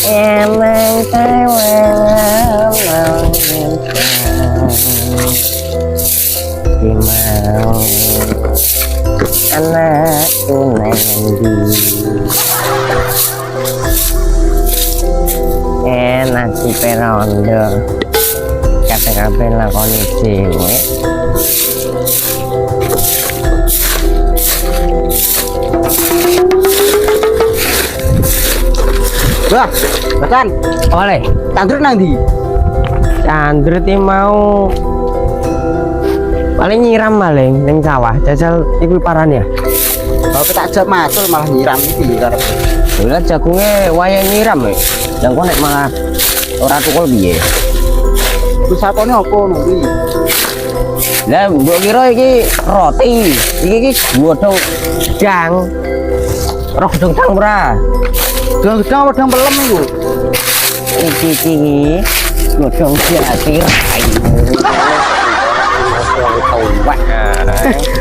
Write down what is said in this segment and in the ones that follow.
emang tewang mau anakku nanti enak si perondo kata-kata lakoni dewe Wah, Bacan, oleh candrut nang ndi? candrut mau paling nyiram maling ning sawah jajal iku parane ya. Oh, tak jawab masul malah nyiram iki karep. Lah jagunge waya nyiram ya. Lah kok nek malah ora tukul piye? Wis sapone opo kuwi? Lah mbok kira iki roti. Iki godhong gedang. Roh gedhong tang ora. Gedang wedang pelem iku. Iki godhong jati rai.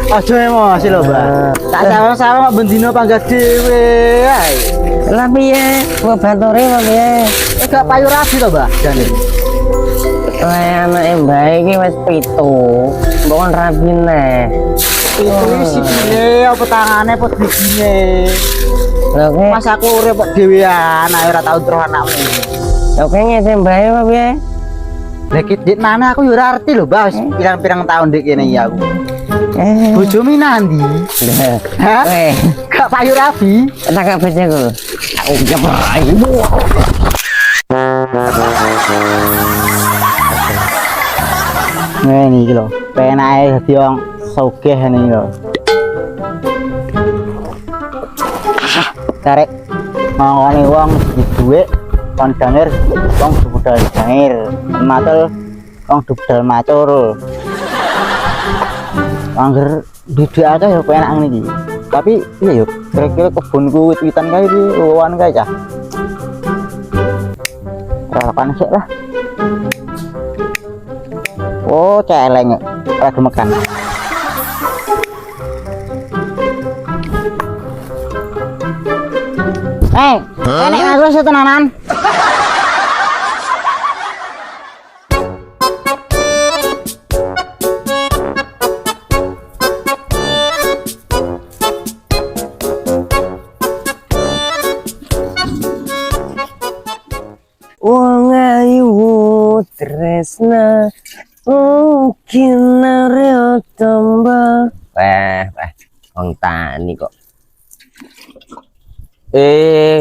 Aja emosi lho, Mbak. Tak sama-sama bendino panggat dhewe ae. Lah piye? Kok bantore kok piye? Gak payu rabi to, Mbak? Jane. Lah anake Mbak iki wis 7. Mbok kon rabi neh. Iki sikile apa tangane apa gigine? Lha kok Mas aku urip kok dhewean, ae ora tau terus anakmu. lha kok ngese Mbak kok piye? Lah dik nane aku yo ora arti lho, Mbak. Pirang-pirang tahun dik kene iki aku. Bojomu nandi? Hah? Gak payu rabi? Tak gak bojoku. Aku jebrai. Ngene iki lho, penake dadi wong sugih ngene iki lho. Karek ngongoni wong di dhuwit kon dangir wong budal dangir, matur wong budal matur. Angger didekake ya penak ngene iki. Tapi iya yo, kira-kira kebunku wit-witan kae iki wawan kae cah. Rakan sik lah. Oh, celeng ora gemekan. Enek aku tenanan. Wong ayu tresna mungkin arep tambah. Wah, wong tani kok.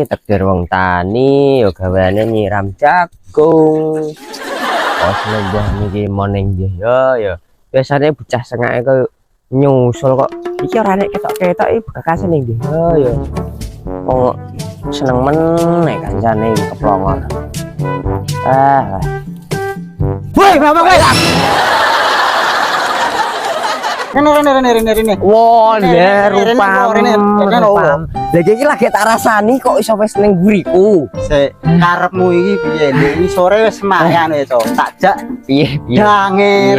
Takdir wong tani yo gaweane nyiram jagung. Oh, senengah niki moneng ya. Biasanya bocah sengake kok nyusul kok. Iki ora nek ketok-ketok iki bekakasen ning ndi ya. Oh, seneng meneh kancane keplongon. Woi, bapak kowe. Rene. Wah, rupam. Lagi iki lagi tak rasani kok iso wis ning mburiku. Sik, karepmu iki piye? Iki sore wis semayan wis to. Tak jak Piye? dangir.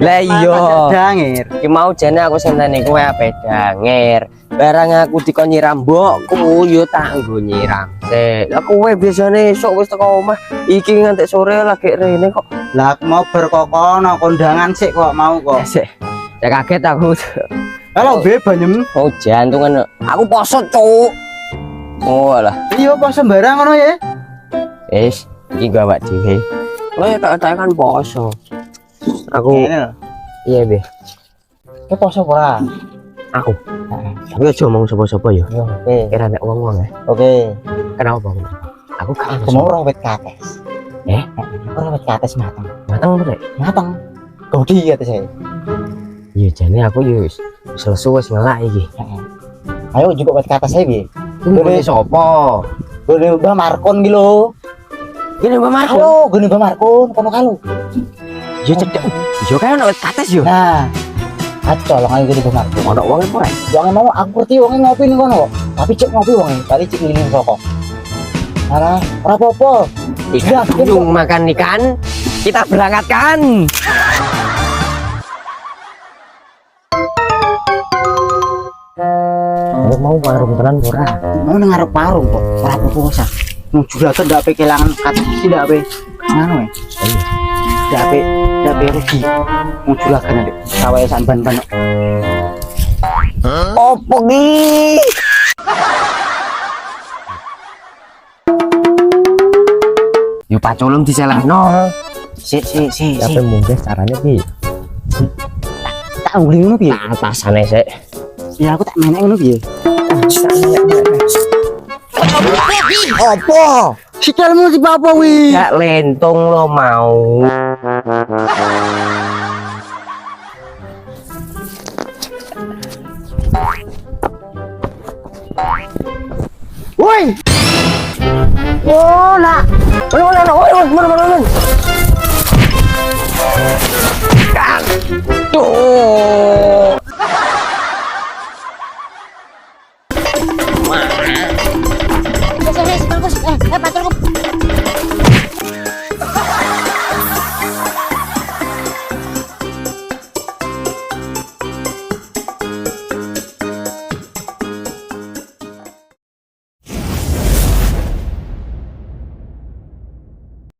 Lah iya. Dangir. Ki mau jane aku senteni kowe ape dangir. Barang aku dikon nyiram mbokku yo tak nggo nyiram. Sik, lah kowe biasane esuk wis teko omah, iki nganti sore lagi rene kok. Lah aku mau berkokono kondangan sik kok mau kok. Sik. Ya kaget aku. Halo, Be banyem. Oh, jantungan. Aku poso, Cuk. Oh, alah. Iya kok sembarang ngono ya. Wis, iki gak awak dhewe. Kowe tak kan poso. Aku iya, Be. Ke poso ora? Aku. Tapi aja ngomong sapa-sapa ya. Oke. Kira nek wong-wong ya. Oke. Kenapa? Aku gak Aku mau rawit kates. Rawit kates mateng. matang rek. Mateng. Godi kata saya. Iya jane aku yo wis selesai wis ngelak iki. Ayo juga rawit kates saya bi. Ngene sapa? Gone Mbah Markon iki lho. Gini Mbak Marco. Halo, gone Mbah Markon kono kalu. Yo cedek. Yo kae nek kates yo. Nah. Aco lo ngene Mbah Markon. Ono wong apa rek? Wong mau aku ngerti wong ngopi ning kono. Tapi cek ngopi wong kali cek ngiling rokok. Alah, ora apa-apa. Ikan dung makan ikan. Kita berangkatkan. Mau warung tenan ora? Mau nang arep warung kok, ora apa-apa. juragan ndak pe kelangan kata sih ndak pe ngono ya ndak pe rugi juragan ndek sawae sak ban-ban Opo ki? Yo paculung diselehno. si Tapi mungkin caranya ki tak ngling ngono piye atasane sik. ya aku tak menek ngono piye Opo? sikilmu si apa wi Gak lentung lo mau. woi oh lah Tuh.